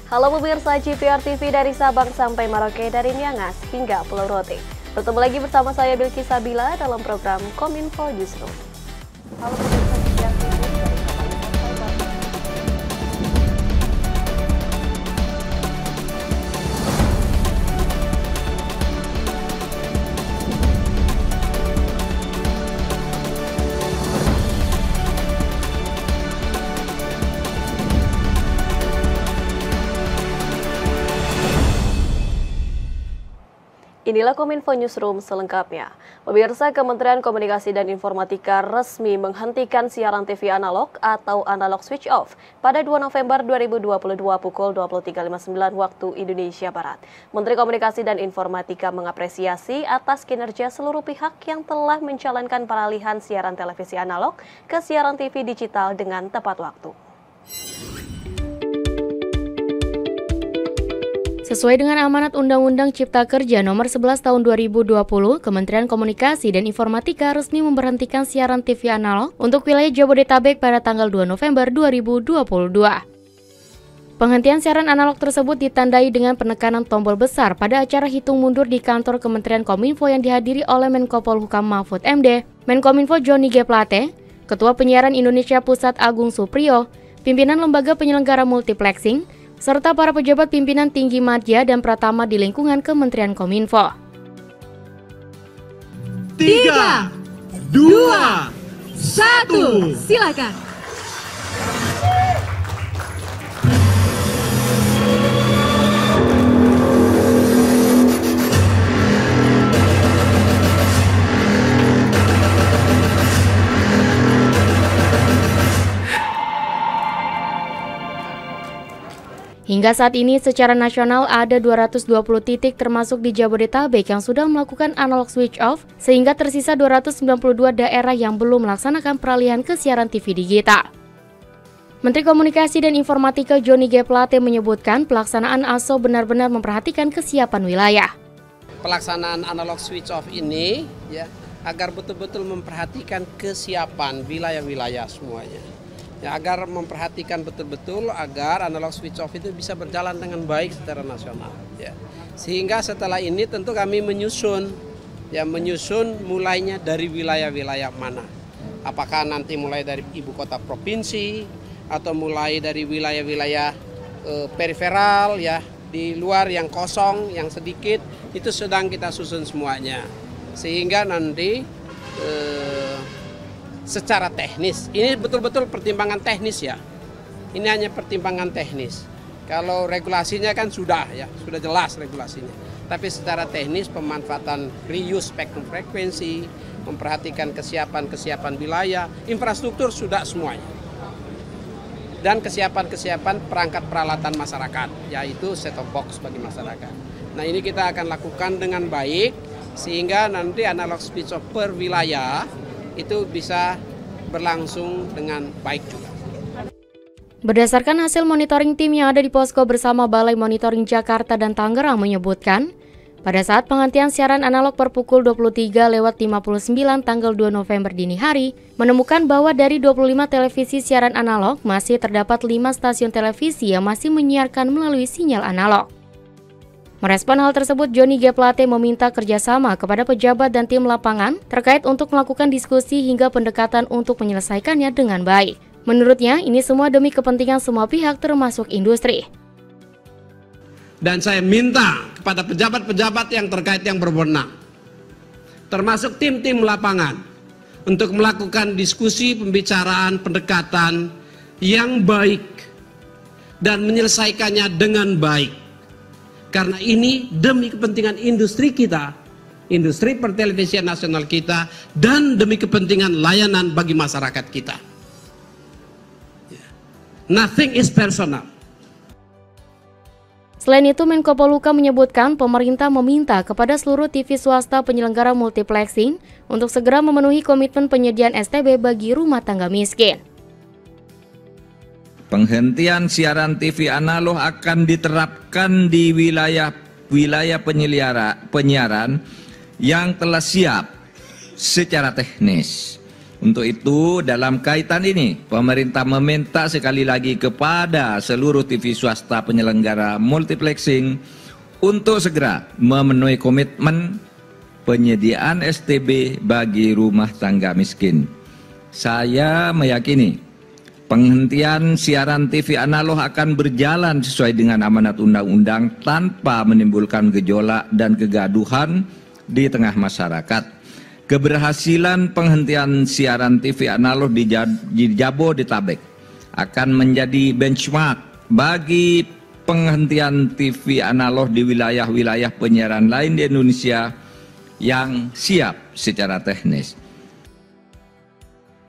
Halo pemirsa GVR TV dari Sabang sampai Merauke, dari Miangas hingga Pulau Rote. Bertemu lagi bersama saya Bilki Sabila dalam program Kominfo Newsroom. Halo pemirsa GVR TV dari Sabang sampai Merauke. Inilah Kominfo Newsroom selengkapnya. Pemirsa, Kementerian Komunikasi dan Informatika resmi menghentikan siaran TV analog atau analog switch off pada 2 November 2022 pukul 23.59 waktu Indonesia Barat. Menteri Komunikasi dan Informatika mengapresiasi atas kinerja seluruh pihak yang telah menjalankan peralihan siaran televisi analog ke siaran TV digital dengan tepat waktu. Sesuai dengan amanat Undang-Undang Cipta Kerja Nomor 11 Tahun 2020, Kementerian Komunikasi dan Informatika resmi memberhentikan siaran TV analog untuk wilayah Jabodetabek pada tanggal 2 November 2022. Penghentian siaran analog tersebut ditandai dengan penekanan tombol besar pada acara hitung mundur di kantor Kementerian Kominfo yang dihadiri oleh Menko Polhukam Mahfud MD, Menkominfo Johnny G. Plate, Ketua Penyiaran Indonesia Pusat Agung Supriyo, pimpinan lembaga penyelenggara multiplexing, serta para pejabat pimpinan tinggi madya dan pratama di lingkungan Kementerian Kominfo. 3, 2, 1, silakan. Hingga saat ini secara nasional ada 220 titik termasuk di Jabodetabek yang sudah melakukan analog switch off, sehingga tersisa 292 daerah yang belum melaksanakan peralihan ke siaran TV digital. Menteri Komunikasi dan Informatika Johnny G. Plate menyebutkan pelaksanaan ASO benar-benar memperhatikan kesiapan wilayah. Pelaksanaan analog switch off ini agar betul-betul memperhatikan kesiapan wilayah-wilayah semuanya. Agar memperhatikan betul-betul agar analog switch off itu bisa berjalan dengan baik secara nasional. Sehingga setelah ini tentu kami menyusun mulainya dari wilayah-wilayah mana. Apakah nanti mulai dari ibu kota provinsi atau mulai dari wilayah-wilayah periferal di luar yang kosong, yang sedikit, itu sedang kita susun semuanya. Sehingga nanti secara teknis, ini betul-betul pertimbangan teknis ya. Ini hanya pertimbangan teknis. Kalau regulasinya kan sudah jelas regulasinya. Tapi secara teknis pemanfaatan reuse spektrum frekuensi, memperhatikan kesiapan wilayah, infrastruktur sudah semuanya. Dan kesiapan perangkat peralatan masyarakat, yaitu set-top box bagi masyarakat. Nah, ini kita akan lakukan dengan baik sehingga nanti analog switch off per wilayah itu bisa berlangsung dengan baik juga. Berdasarkan hasil monitoring tim yang ada di posko bersama Balai Monitoring Jakarta dan Tangerang menyebutkan, pada saat penghentian siaran analog per pukul 23.59 tanggal 2 November dini hari, menemukan bahwa dari 25 televisi siaran analog masih terdapat 5 stasiun televisi yang masih menyiarkan melalui sinyal analog. Merespon hal tersebut, Johnny G. Plate meminta kerjasama kepada pejabat dan tim lapangan terkait untuk melakukan diskusi hingga pendekatan untuk menyelesaikannya dengan baik. Menurutnya, ini semua demi kepentingan semua pihak termasuk industri. Dan saya minta kepada pejabat-pejabat yang terkait yang berwenang, termasuk tim-tim lapangan, untuk melakukan diskusi, pembicaraan, pendekatan yang baik dan menyelesaikannya dengan baik. Karena ini demi kepentingan industri kita, industri pertelevisian nasional kita, dan demi kepentingan layanan bagi masyarakat kita. Nothing is personal. Selain itu, Menko Polhukam menyebutkan pemerintah meminta kepada seluruh TV swasta penyelenggara multiplexing untuk segera memenuhi komitmen penyediaan STB bagi rumah tangga miskin. Penghentian siaran TV analog akan diterapkan di wilayah penyiaran yang telah siap secara teknis Untuk itu, dalam kaitan ini, pemerintah meminta sekali lagi kepada seluruh TV swasta penyelenggara multiplexing untuk segera memenuhi komitmen penyediaan STB bagi rumah tangga miskin. Saya meyakini penghentian siaran TV analog akan berjalan sesuai dengan amanat undang-undang tanpa menimbulkan gejolak dan kegaduhan di tengah masyarakat. Keberhasilan penghentian siaran TV analog di Jabodetabek akan menjadi benchmark bagi penghentian TV analog di wilayah-wilayah penyiaran lain di Indonesia yang siap secara teknis.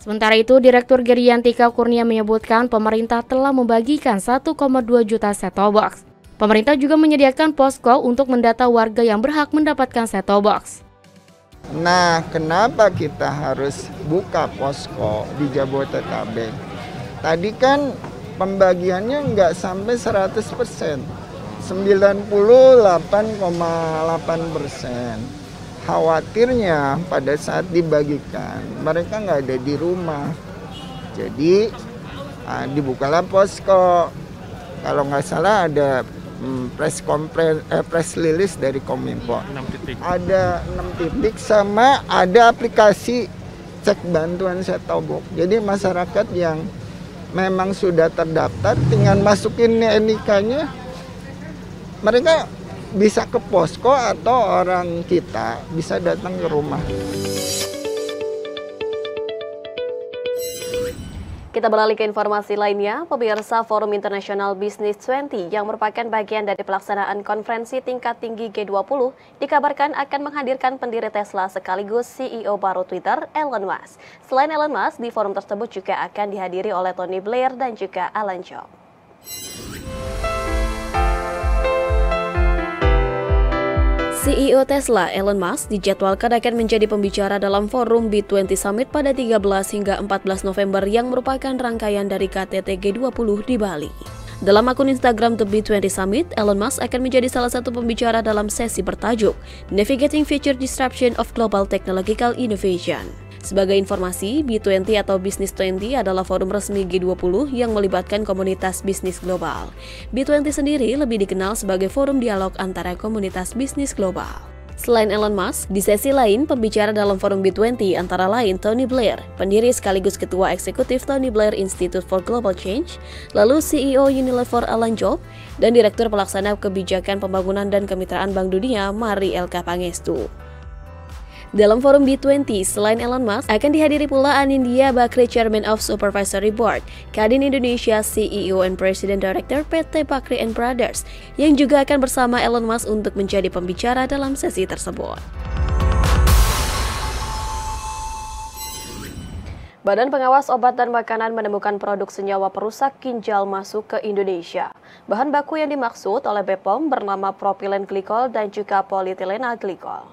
Sementara itu, Direktur Geriantika Kurnia menyebutkan pemerintah telah membagikan 1,2 juta set-top box. Pemerintah juga menyediakan posko untuk mendata warga yang berhak mendapatkan set-top box. Nah, kenapa kita harus buka posko di Jabodetabek? Tadi kan pembagiannya nggak sampai 100%, 98,8%. Khawatirnya pada saat dibagikan, mereka nggak ada di rumah. Jadi, dibukalah posko. Kalau nggak salah ada press release dari Kominfo. Ada 6 titik sama ada aplikasi cek bantuan set-top box. Jadi masyarakat yang memang sudah terdaftar tinggal masukin NIK-nya, mereka bisa ke posko atau orang kita bisa datang ke rumah. Kita beralih ke informasi lainnya, pemirsa Forum International Business 20 yang merupakan bagian dari pelaksanaan konferensi tingkat tinggi G20 dikabarkan akan menghadirkan pendiri Tesla sekaligus CEO baru Twitter, Elon Musk. Selain Elon Musk, di forum tersebut juga akan dihadiri oleh Tony Blair dan juga Alan Job. CEO Tesla, Elon Musk, dijadwalkan akan menjadi pembicara dalam forum B20 Summit pada 13 hingga 14 November yang merupakan rangkaian dari KTT G20 di Bali. Dalam akun Instagram The B20 Summit, Elon Musk akan menjadi salah satu pembicara dalam sesi bertajuk Navigating Future Disruption of Global Technological Innovation. Sebagai informasi, B20 atau Business 20 adalah forum resmi G20 yang melibatkan komunitas bisnis global. B20 sendiri lebih dikenal sebagai forum dialog antara komunitas bisnis global. Selain Elon Musk, di sesi lain, pembicara dalam forum B20 antara lain Tony Blair, pendiri sekaligus ketua eksekutif Tony Blair Institute for Global Change, lalu CEO Unilever Alan Job, dan Direktur Pelaksana Kebijakan Pembangunan dan Kemitraan Bank Dunia Mari Elka Pangestu. Dalam forum B20, selain Elon Musk, akan dihadiri pula Anindya Bakri, Chairman of Supervisory Board, Kadin Indonesia CEO and President Director PT Bakri & Brothers, yang juga akan bersama Elon Musk untuk menjadi pembicara dalam sesi tersebut. Badan Pengawas Obat dan Makanan menemukan produk senyawa perusak ginjal masuk ke Indonesia. Bahan baku yang dimaksud oleh BPOM bernama propilen glikol dan juga polietilena glikol.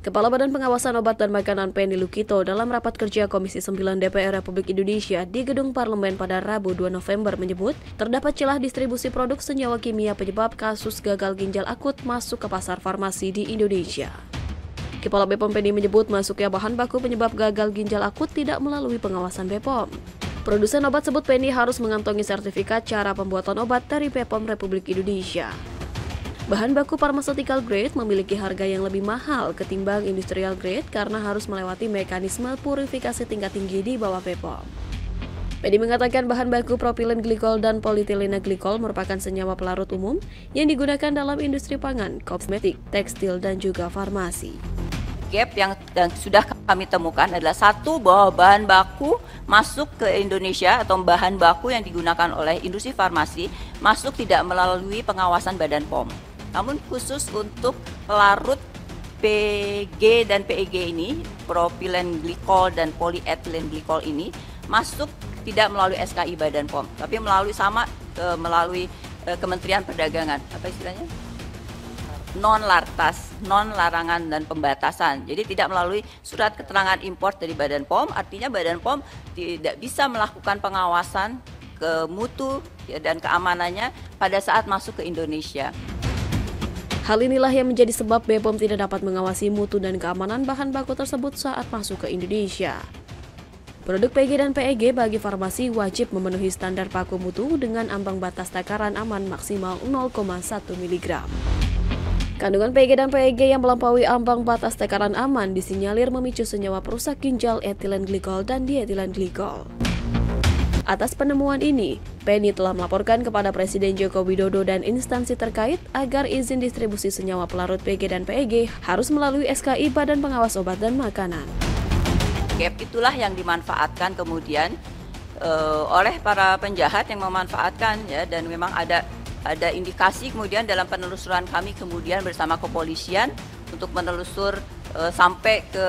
Kepala Badan Pengawasan Obat dan Makanan Penny Lukito dalam rapat kerja Komisi 9 DPR Republik Indonesia di Gedung Parlemen pada Rabu 2 November menyebut terdapat celah distribusi produk senyawa kimia penyebab kasus gagal ginjal akut masuk ke pasar farmasi di Indonesia. Kepala BPOM Penny menyebut masuknya bahan baku penyebab gagal ginjal akut tidak melalui pengawasan BPOM. Produsen obat sebut Penny harus mengantongi sertifikat cara pembuatan obat dari BPOM Republik Indonesia. Bahan baku pharmaceutical grade memiliki harga yang lebih mahal ketimbang industrial grade karena harus melewati mekanisme purifikasi tingkat tinggi di bawah BPOM. Penny mengatakan bahan baku propilen glikol dan polietilena glikol merupakan senyawa pelarut umum yang digunakan dalam industri pangan, kosmetik, tekstil, dan juga farmasi. Gap yang sudah kami temukan adalah satu, bahwa bahan baku masuk ke Indonesia atau bahan baku yang digunakan oleh industri farmasi masuk tidak melalui pengawasan Badan POM. Namun khusus untuk pelarut PG dan PEG ini, propilen glikol dan polietilen glikol ini masuk tidak melalui SKI Badan POM, tapi melalui Kementerian Perdagangan, apa istilahnya? Non-lartas, non-larangan dan pembatasan. Jadi tidak melalui surat keterangan impor dari Badan POM, artinya Badan POM tidak bisa melakukan pengawasan ke mutu dan keamanannya pada saat masuk ke Indonesia. Hal inilah yang menjadi sebab BPOM tidak dapat mengawasi mutu dan keamanan bahan baku tersebut saat masuk ke Indonesia. Produk PG dan PEG bagi farmasi wajib memenuhi standar baku mutu dengan ambang batas takaran aman maksimal 0,1 mg. Kandungan PG dan PEG yang melampaui ambang batas takaran aman disinyalir memicu senyawa perusak ginjal etilen glikol dan dietilen glikol. Atas penemuan ini, PENI telah melaporkan kepada Presiden Joko Widodo dan instansi terkait agar izin distribusi senyawa pelarut PG dan PEG harus melalui SKI Badan Pengawas Obat dan Makanan. Gap itulah yang dimanfaatkan kemudian oleh para penjahat yang memanfaatkan ya, dan memang ada indikasi kemudian dalam penelusuran kami kemudian bersama kepolisian untuk menelusur sampai ke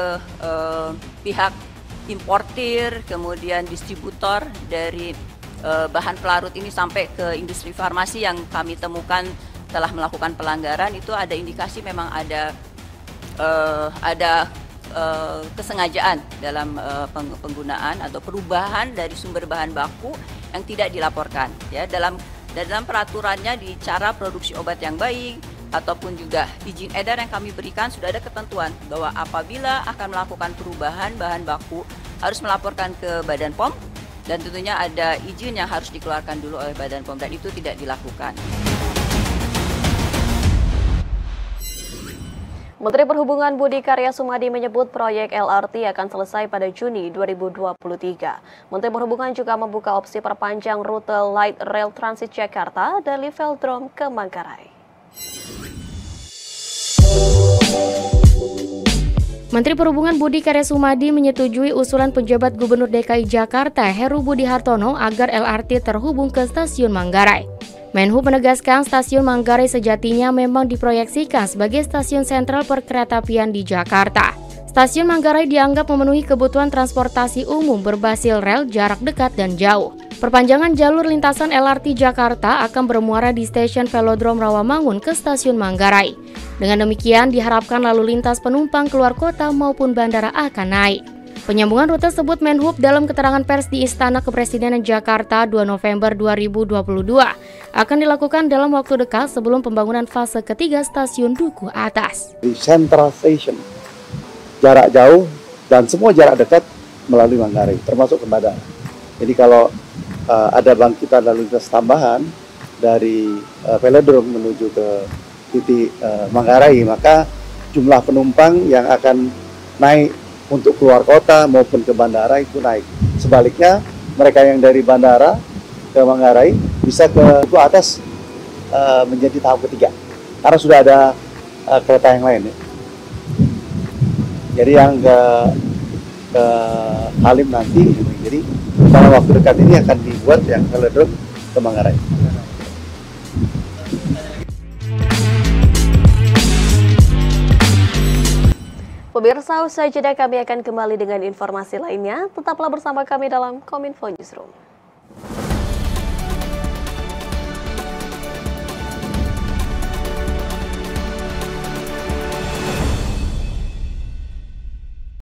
pihak importir kemudian distributor dari bahan pelarut ini sampai ke industri farmasi yang kami temukan telah melakukan pelanggaran. Itu ada indikasi memang ada kesengajaan dalam penggunaan atau perubahan dari sumber bahan baku yang tidak dilaporkan ya. Dalam peraturannya di cara produksi obat yang baik ataupun juga izin edar yang kami berikan sudah ada ketentuan bahwa apabila akan melakukan perubahan bahan baku harus melaporkan ke Badan POM dan tentunya ada izin yang harus dikeluarkan dulu oleh Badan POM dan itu tidak dilakukan. Menteri Perhubungan Budi Karya Sumadi menyebut proyek LRT akan selesai pada Juni 2023. Menteri Perhubungan juga membuka opsi perpanjang rute Light Rail Transit Jakarta dari Velodrome ke Manggarai. Menteri Perhubungan Budi Karya Sumadi menyetujui usulan penjabat Gubernur DKI Jakarta Heru Budi Hartono agar LRT terhubung ke Stasiun Manggarai. Menhub menegaskan stasiun Manggarai sejatinya memang diproyeksikan sebagai stasiun sentral perkeretaapian di Jakarta. Stasiun Manggarai dianggap memenuhi kebutuhan transportasi umum berbasis rel jarak dekat dan jauh. Perpanjangan jalur lintasan LRT Jakarta akan bermuara di stasiun Velodrome Rawamangun ke Stasiun Manggarai. Dengan demikian diharapkan lalu lintas penumpang keluar kota maupun bandara akan naik. Penyambungan rute tersebut Menhub dalam keterangan pers di Istana Kepresidenan Jakarta 2 November 2022 akan dilakukan dalam waktu dekat sebelum pembangunan fase ketiga stasiun Duku Atas. Di Central Station, jarak jauh dan semua jarak dekat melalui Manggarai, termasuk ke bandara. Jadi kalau ada bangkitan lalu lintas tambahan dari Velodrome menuju ke titik Manggarai, maka jumlah penumpang yang akan naik untuk keluar kota maupun ke bandara itu naik. Sebaliknya, mereka yang dari bandara ke Manggarai bisa ke Duku Atas menjadi tahap ketiga. Karena sudah ada kereta yang lain. Ya. Jadi yang ke Halim nanti, jadi pada waktu dekat ini akan dibuat yang Velodrome ke Manggarai. Pemirsa, usai jeda kami akan kembali dengan informasi lainnya. Tetaplah bersama kami dalam Kominfo Newsroom.